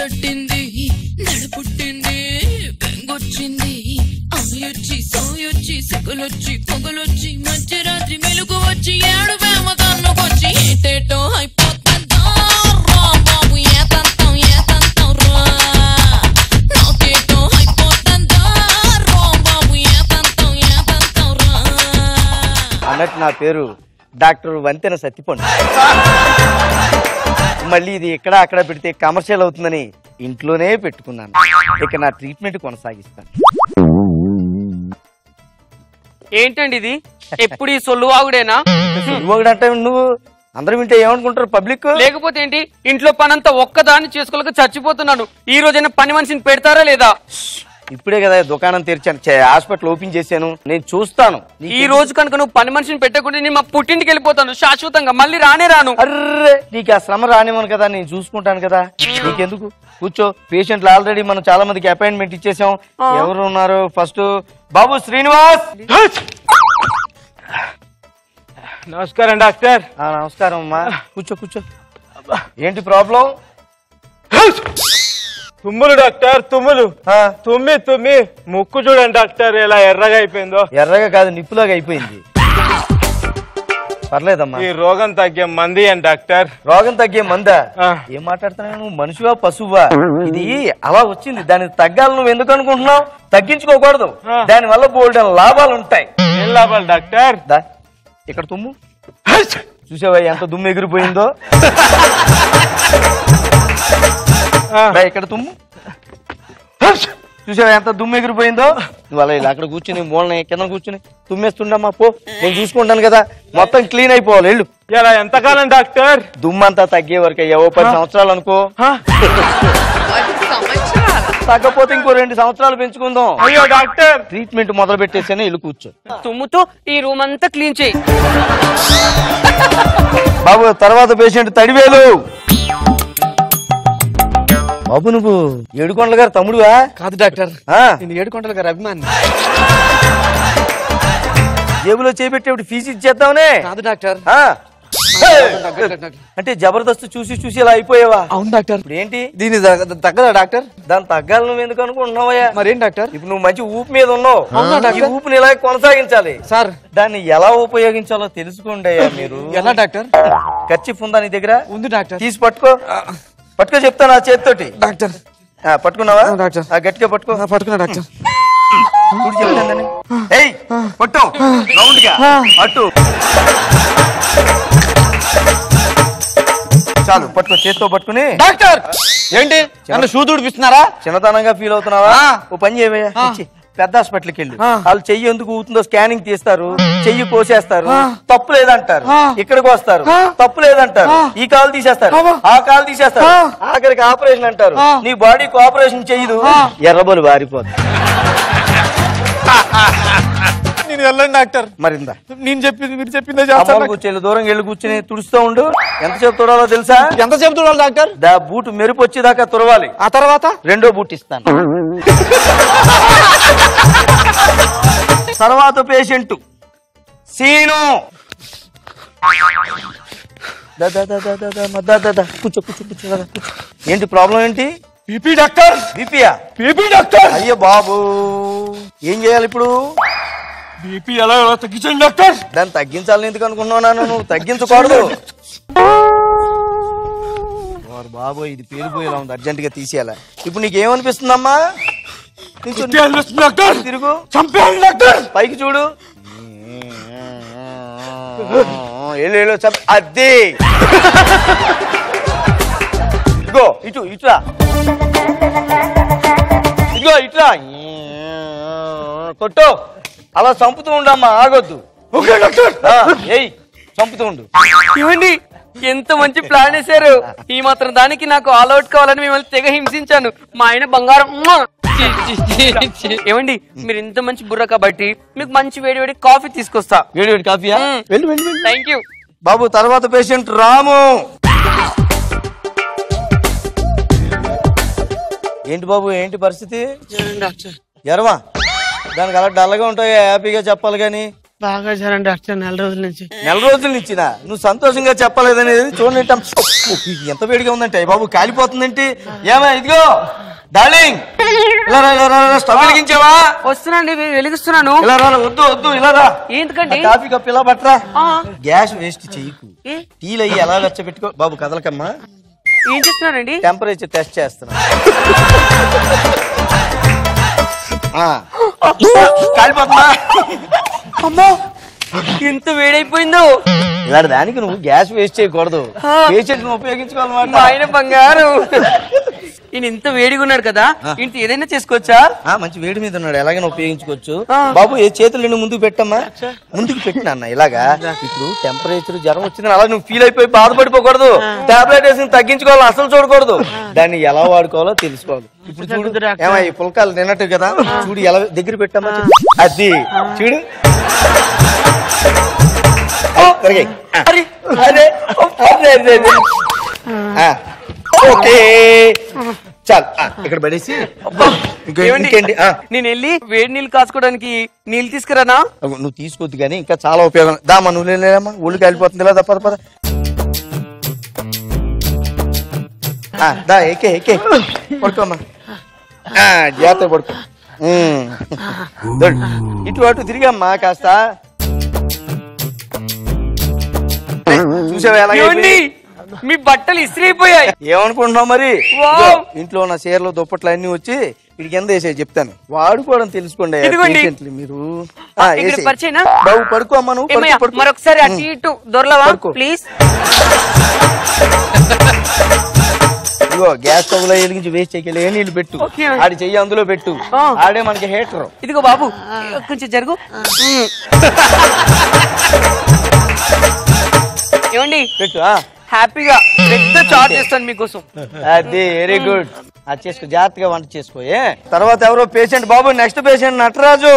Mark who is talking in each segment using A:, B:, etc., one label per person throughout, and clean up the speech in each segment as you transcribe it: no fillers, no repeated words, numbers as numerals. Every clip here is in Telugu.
A: తట్టింది నడుపుట్టింది బెంగొచ్చింది ఆయొచ్చి సోయొచ్చి సిగ్గులొచ్చి పొగలొచ్చి మధ్యరాత్రి మెలుగు వచ్చి ఏడు వేమ కన్నుకొచ్చి ఏటేటో అయిపోతుందా రా బాబు ఏతంతం రా నాకేటో అయిపోతుందా రా బాబు ఏతంతం రా
B: అన్నట్టు నా పేరు డాక్టర్ వంతెన సత్తిపండు. మళ్ళీ ఇది ఇక్కడ అక్కడ పెడితే కమర్షియల్ అవుతుందని ఇంట్లోనే పెట్టుకున్నాను. ఇక నా ట్రీట్మెంట్ కొనసాగిస్తాను.
C: ఏంటండి ఇది? ఎప్పుడు ఈ సొల్లువాగుడేనా?
B: అంటే నువ్వు అందరూ వింటే ఏమనుకుంటారు పబ్లిక్?
C: లేకపోతే ఏంటి, ఇంట్లో పనంతా ఒక్కదాన్ని చేసుకోలేక చచ్చిపోతున్నాను. ఈ రోజైనా పని మనిషిని పెడతారా లేదా?
B: ఇప్పుడే కదా దుకాణం తెరిచాను, హాస్పిటల్ ఓపెన్ చేశాను, నేను చూస్తాను.
C: ఈ రోజు కనుక నువ్వు పని మనిషిని పెట్టకుండా నేను మా పుట్టింటికి వెళ్ళిపోతాను శాశ్వతంగా, మళ్ళీ రానే రాను.
B: అర్రే నీకు ఆ శ్రమ రానివ్వను కదా, నేను చూసుకుంటాను కదా, నీకెందుకు? కూర్చో. పేషెంట్లు ఆల్రెడీ మనం చాలా మందికి అపాయింట్మెంట్ ఇచ్చేసాం. ఎవరు ఉన్నారు? ఫస్ట్ బాబు శ్రీనివాస్.
D: నమస్కారం డాక్టర్.
B: నమస్కారం అమ్మా, కూర్చో కూర్చో. ఏంటి ప్రాబ్లం?
D: తుమ్ములు డాక్టర్, తుమ్ములు. తుమ్మి ముక్కు చూడండి డాక్టర్ ఎలా ఎర్రగా అయిపోయిందో.
B: ఎర్రగా కాదు, నిప్పులాగా అయిపోయింది. పర్లేదమ్మా.
D: ఈ రోగం తగ్గే మంది అని డాక్టర్.
B: రోగం తగ్గే మందా? ఏం మాట్లాడుతున్నావు నువ్వు? మనిషివా పశువా? ఇది అలా వచ్చింది, దానికి తగ్గాలి. నువ్వు ఎందుకు అనుకుంటున్నావు? తగ్గించుకోకూడదు, దాని వల్ల బోల్డ్ లాభాలు ఉంటాయి.
D: ఏం లాభాలు డాక్టర్?
B: ఇక్కడ తుమ్ము. చూసావా ఎంత దుమ్ము ఎగిరిపోయిందో? ఇక్కడ తుమ్ము. చూసావా ఎంత దుమ్ము ఎగిరిపోయిందో? నువ్వు అలా ఇలా అక్కడ కూర్చుని మూలన కింద కూర్చుని తుమ్మేస్తుండమ్మా. పో, నేను చూసుకుంటాను కదా, మొత్తం క్లీన్ అయిపోవాలి. వెళ్ళు.
D: ఇలా ఎంతకాలం డాక్టర్?
B: దుమ్మంతా తగ్గే వరకు ఏవో 10 సంవత్సరాలు అనుకో. తగ్గపోతే ఇంకో 2 సంవత్సరాలు పెంచుకుందాం.
D: అయ్యో డాక్టర్,
B: ట్రీట్మెంట్ మొదలు పెట్టేసానే ఇల్లు కూర్చో.
C: తుమ్ముతో ఈ రూమ్ అంతా క్లీన్ చేయి
B: బాబు. తర్వాత పేషెంట్ తడివేలు. బాబు నువ్వు ఏడుకొండల గారు తమ్ముడువా?
E: కాదు డాక్టర్, నేను ఏడుకొండల గారు అభిమాని.
B: జేబులో చేపెట్టేప్పుడు ఫీజు ఇచ్చేద్దామనే?
E: కాదు డాక్టర్.
B: అంటే జబర్దస్త్ చూసి చూసి ఇలా అయిపోయావా?
E: అవును డాక్టర్.
B: ఇప్పుడు ఏంటి
E: దీని తగ్గదా డాక్టర్?
B: దాని తగ్గాలి. నువ్వు ఎందుకు అనుకుంటున్నావయ్యా?
E: మరేం డాక్టర్?
B: ఇప్పుడు నువ్వు మంచి ఊపు మీద ఉన్నావు. ఈ ఊపుని ఇలా కొనసాగించాలి
E: సార్.
B: దాన్ని ఎలా ఉపయోగించాలో తెలుసుకోండి అయ్యా మీరు.
E: ఎలా డాక్టర్?
B: కర్చీఫ్ ఉందా నీ దగ్గర?
E: ఉంది డాక్టర్.
B: తీసి పట్టుకో. పట్టుకో చెప్తాను ఆ చేతితోటి.
E: డాక్టర్
B: పట్టుకున్నావా?
E: డాక్టర్
B: గట్టిగా పట్టుకో.
E: పట్టుకున్నా డాక్టర్.
B: పట్టు రౌండ్ గా అటు. చాలు పట్టుకో, చేతితో పట్టుకుని.
E: డాక్టర్ ఏంటి నన్ను షూ తుడిపిస్తున్నారా?
B: చిన్నతనంగా ఫీల్ అవుతున్నావా? ఓ పని చేయవయ్యా, పెద్ద హాస్పిటల్కి వెళ్ళి వాళ్ళు చెయ్యి ఎందుకు ఊతుందో స్కానింగ్ తీస్తారు, చెయ్యి కోసేస్తారు, తప్పు లేదంటారు. ఇక్కడికి వస్తారు, తప్పు లేదంటారు, ఈ కాలు తీసేస్తారు, ఆ కాలు తీసేస్తారు, ఆఖరికి ఆపరేషన్ అంటారు. నీ బాడీకి ఆపరేషన్ చెయ్యదు, ఎర్రబోలు వారిపోతుంది.
E: నేను వెళ్ళండి డాక్టర్.
B: మరిందా
E: నేను చెప్పింది మీరు చెప్పిందే చేస్తాను.
B: కూర్చొని దూరం వెళ్ళి కూర్చుని తుడుస్తూ ఉండు. ఎంతసేపు తుడవాలో తెలుసా?
E: ఎంతసేపు తుడవాలి డాక్టర్?
B: బూట్ మెరుపు వచ్చేదాకా తుడవాలి.
E: ఆ తర్వాత
B: రెండో బూట్ ఇస్తాను. తర్వాత పేషెంట్ సీను. కూర్చో కూర్చో కూర్చో. ఏంటి ప్రాబ్లం? ఏంటి?
E: BP doctor.
B: బీపీయా?
E: BP doctor.
B: అయ్యో బాబు, ఏం చేయాలి ఇప్పుడు?
E: బీపీ ఎలా తగ్గించండి డాక్టర్.
B: దాన్ని తగ్గించాలని ఎందుకు అనుకున్నాను? నువ్వు తగ్గించకూడదు బాబు. ఇది పేలిపోయేలా ఉంది, అర్జెంట్ గా తీసేయాలి. ఇప్పుడు నీకేమనిపిస్తుందమ్మా? తిరుగు,
E: చంపేయాలి డాక్టర్.
B: పైకి చూడు. అదే ఇగో ఇటు ఇట్లా, ఇగో ఇట్లా కొట్టు. అలా చంపుతూ ఉండమ్మా, ఆగొద్దు.
E: Okay doctor.
B: ఏయ్ చంపుతూ ఉండు.
C: ఏమండి ఎంత మంచి ప్లాన్ వేశారు. ఈ మాత్రం దానికి నాకు ఆల్ అవుట్ కావాలని మిమ్మల్ని తెగ హింసించాను. మా ఆయన బంగారం. ఏమండి మీరు ఇంత మంచి బుర్ర కాబట్టి మీకు మంచి వేడి వేడి కాఫీ తీసుకొస్తా.
B: వేడి వేడి కాఫీయా? వెళ్ళి వెళ్ళి.
C: థ్యాంక్ యూ
B: బాబు. తర్వాత పేషెంట్ రాము. ఏంటి బాబు, ఏంటి పరిస్థితి? జ్వరమా? దానికి అలా డల్గా ఉంటాయి, హ్యాపీగా చెప్పాలి. కానీ
C: బాగా జ్వరం డాక్టర్ 4 రోజుల నుంచి.
B: 4 రోజుల నుంచినా? నువ్వు సంతోషంగా చెప్పలేదనేది చూడండి. ఎంత వేడిగా ఉందంటే బాబు, కాలిపోతుందంటే. ఏమా ఇదిగో డార్లింగ్, ఇలా రా, స్టవ్ వెలిగించావా?
C: వస్తున్నాండి, వెలిగిస్తున్నాను.
B: ఇలా రా, వద్దు ఇలా రా.
C: ఏంటండి?
B: కాఫీ కప్ ఇలా పట్టరా. గ్యాస్ వేస్ట్ చెయ్యకు. టీలు అయ్యి ఎలా వెచ్చబెట్టుకో బాబు. కదలకమ్మా.
C: ఏం చేస్తున్నారండి?
B: టెంపరేచర్ టెస్ట్ చేస్తున్నా. కాలిపోతుందా?
C: అమ్మో, ఎంత వేడైపోయిందో.
B: ఇలాంటి దానికి నువ్వు గ్యాస్ వేస్ట్ చేయకూడదు. పేషెంట్ ను ఉపయోగించుకోవాలన్నమాట.
C: మా ఆయన బంగారు. ఈయన ఇంత వేడిగా ఉన్నాడు కదా, ఇంత ఏదైనా చేసుకోవచ్చా?
B: మంచి వేడి మీద ఉన్నాడు, ఎలాగైనా ఉపయోగించుకోవచ్చు. బాబు ఏ చేతులు నిన్ను ముందుకు పెట్టమ్మా. ముందుకు పెట్టినా అన్న ఇలాగా. ఇప్పుడు టెంపరేచర్ జ్వరం వచ్చిందని అలా నువ్వు ఫీల్ అయిపోయి బాధపడిపోకూడదు. టాబ్లెట్ వేసి తగ్గించుకోవాలి, అసలు చూడకూడదు. దాన్ని ఎలా వాడుకోవాలో తెలుసుకోవాలి. ఇప్పుడు చూడు ఏమా, ఈ పుల్కాలు తిన్నట్టు కదా, చూడు ఎలా దగ్గర పెట్టమ్మా. అది చూడు. ఓకే చాలు, ఇక్కడ పడేసి.
C: నేను వెళ్ళి వేడి నీళ్ళు కాచుకోవడానికి నీళ్ళు తీసుకురానా?
B: నువ్వు తీసుకోవద్దు కానీ ఇంకా చాలా ఉపయోగం. దామా నువ్వు లేదమ్మా, ఒళ్ళు కాలిపోతుంది. ఇలా పద దా, ఎక్కే పడుకోమ్మా. జాగ్రత్త పడుకో. ఇటు అటు తిరిగమ్మా కాస్త. చూసావా ఎలా?
C: మీ బట్టలు ఇస్త్రైపోయాయి.
B: ఏమనుకుంటున్నావు మరి? ఇంట్లో ఉన్న చీరలు దుప్పట్లు అన్ని వచ్చి వీడి కింద వేసే చెప్తాను. వాడుకోవడం తెలుసుకోండి మీరు. బాబు పడుకో అమ్మా. నువ్వు
C: మరొకసారి అటు ఇటు దొరలవా ప్లీజ్?
B: ఇదిగో గ్యాస్ స్టవ్ లో వెలిగించి వేస్ట్ చేయగలి. ఏ నీళ్లు పెట్టు, ఆడి చెయ్యి అందులో పెట్టు. ఆడే మనకి హీటర్.
C: ఇదిగో బాబు కొంచెం జరుగు. ఏమండి
B: పెట్టు.
C: హ్యాపీగా పెద్ద చార్జ్ చేస్తాను మీకోసం.
B: అది వెరీ గుడ్. అది చేసుకో, జాగ్రత్తగా వంట చేసుకో. తర్వాత ఎవరో పేషెంట్ బాబు. Next patient Nataraju.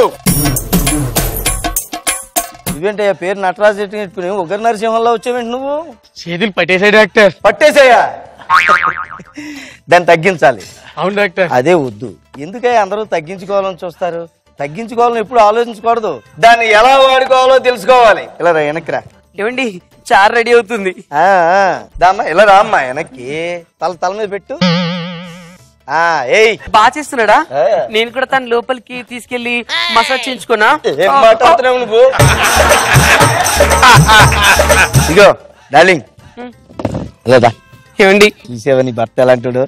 B: ఇవేంటయ్యా పేరు నటరాజు పెట్టుకుని ఒకరి నరసింహంలో వచ్చావేంటి నువ్వు?
D: చేతులు పట్టేసాయి డాక్టర్.
B: పట్టేసాయా? దాన్ని తగ్గించాలి.
D: అవును డాక్టర్.
B: అదే వద్దు. ఎందుకయ్యా అందరూ తగ్గించుకోవాలని చూస్తారు? తగ్గించుకోవాలని ఎప్పుడు ఆలోచించకూడదు. దాన్ని ఎలా వాడుకోవాలో తెలుసుకోవాలి. ఇలా రా, వెనక్కి రా.
C: ఏమండి చారు రెడీ అవుతుంది.
B: దామ్మా ఇలా రా అమ్మా వెనక్కి. తల మీద పెట్టు.
C: బాగా చేస్తున్నాడా? నేను కూడా తన లోపలికి తీసుకెళ్లి మసాజ్ చేయించుకున్నా.
B: ఏం మాట్లాడుతున్నావు నువ్వు? ఇగో డార్లింగ్, లేదా
C: ఏమండి
B: చూసేవా నీ భర్త ఎలాంటాడు?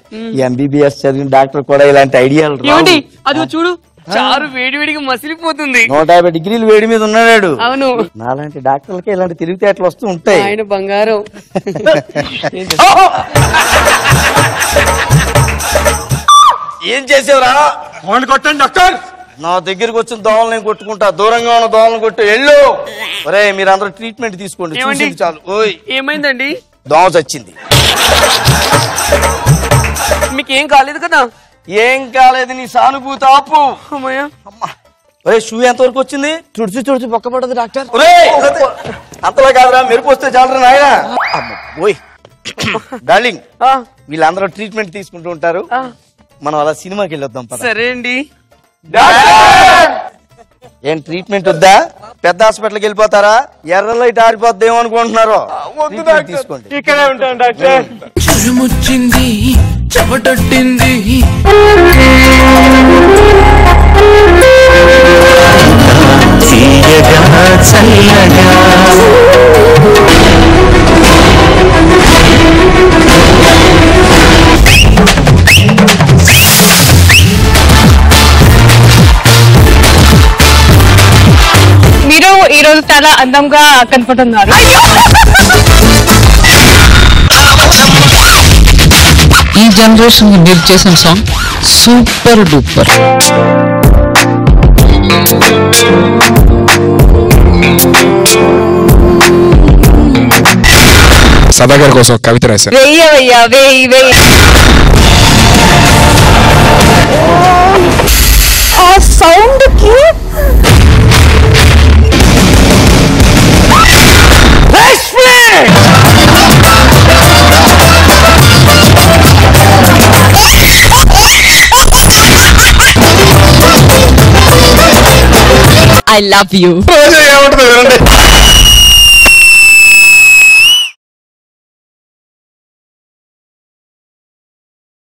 B: ఎంబీబీఎస్ చదివిన డాక్టర్ కూడా ఇలాంటి ఐడియాలు.
C: ఏమండి అదిగో చూడు, చారు వేడివేడిగా మసిలిపోతుంది.
B: 150 డిగ్రీలు వేడి మీద ఉన్నాడు.
C: అవును,
B: నాలాంటి డాక్టర్లకి ఇలాంటి తెలివితేటలు వస్తూ ఉంటాయి.
C: ఆయన బంగారం.
B: ఏం చేసేవరా?
E: కొట్టండి డాక్టర్.
B: నా దగ్గరకు వచ్చిన దోమలు నేను కొట్టుకుంటా. దూరంగా ఉన్న దోమలను కొట్టు. ఎల్లు. ఒరే మీరందరూ ట్రీట్మెంట్ తీసుకోండి. చూసింది చాలు. ఓయ్
C: ఏమైందండి?
B: దోమ చచ్చింది.
C: మీకేం కాలేదు కదా?
B: ఏం కాలేదు. నీ సానుభూతి ఆపు.
C: అమ్మయ్యా.
B: ఒరే షూ ఎంత వరకు వచ్చింది? తుడిచి పొక్క పడదు డాక్టర్. ఒరే అంతలా కాదురా, మెరుపు వస్తే చాలరా నాయన. ఓయ్ డార్లింగ్, వీళ్ళందరూ ట్రీట్మెంట్ తీసుకుంటూ ఉంటారు. మనం అలా సినిమాకి వెళ్ళొద్దాం.
C: సరే అండి.
B: ఏం ట్రీట్మెంట్ వద్దా? పెద్ద హాస్పిటల్కి వెళ్ళిపోతారా? ఎర్ర లైట్ ఆరిపోద్ది ఏమనుకుంటున్నారో. తీసుకోండి.
D: ఇక్కడే ఉంటాను డాక్టర్.
A: జ్వరం వచ్చింది, చెమటొట్టింది. చల్లగా
F: మీరు ఈ రోజు చాలా అందంగా కనపడుతున్నారు.
G: ఈ జనరేషన్ మీరు చేసిన సాంగ్ సూపర్ డూపర్.
H: సదాగర్ కోసం కవిత రాశారు.
F: వెయ్యవయ్యా వెయ్యి. ఆ సౌండ్ కి
G: ఐ లవ్ యూ.
H: రోజా ఏమంటుందో వినండి.